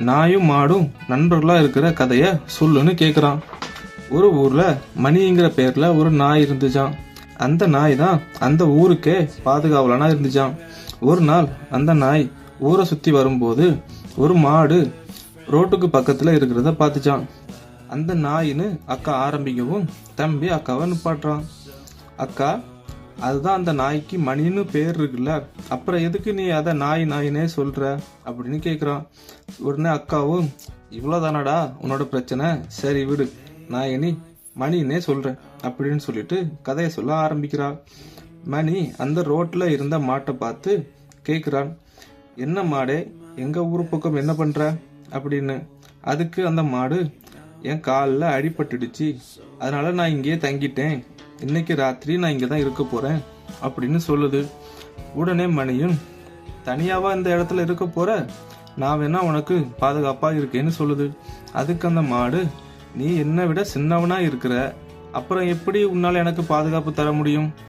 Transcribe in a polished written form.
நாயும் மாடும் நண்பர்களா இருக்கிற கதைய சொல்லுன்னு கேக்குறான். ஒரு ஊர்ல மணிங்கிற பேர்ல ஒரு நாய் இருந்துச்சான். அந்த நாய் தான் அந்த ஊருக்கே பாதுகாவலனா இருந்துச்சான். ஒரு நாள் அந்த நாய் ஊரை சுத்தி வரும்போது ஒரு மாடு ரோட்டுக்கு பக்கத்துல இருக்கிறத பார்த்துச்சான். அந்த நாயின்னு அக்கா ஆரம்பிக்கவும் தம்பி அக்காவை நிப்பாட்டுறான். அக்கா, அதுதான் அந்த நாய்க்கு மணின்னு பேர் இருக்குல்ல, அப்புறம் எதுக்கு நீ அதை நாயினே சொல்ற அப்படின்னு கேக்குறான். உடனே அக்காவும், இவ்வளவுதானடா உன்னோட பிரச்சனை, சரி விடு, நான் இனி மணின்னே சொல்றேன் அப்படின்னு சொல்லிட்டு கதையை சொல்ல ஆரம்பிக்கிறாள். மணி அந்த ரோட்ல இருந்த மாட்டை பார்த்து கேக்குறான், என்ன மாடே, எங்க ஊர் பக்கம் என்ன பண்ற அப்படின்னு. அதுக்கு அந்த மாடு, என் காலில் அடிபட்டுடுச்சு, அதனால நான் இங்கேயே தங்கிட்டேன், இன்னைக்கு ராத்திரி நான் இங்கே தான் இருக்க போறேன் அப்படின்னு சொல்லுது. உடனே மணியும், தனியாவா இந்த இடத்துல இருக்க போற, நான் வேணா உனக்கு பாதுகாப்பா இருக்கேன்னு சொல்லுது. அதுக்கு அந்த மாடு, நீ என்னை விட சின்னவனா இருக்கிற, அப்புறம் எப்படி உன்னால எனக்கு பாதுகாப்பு தர முடியும்?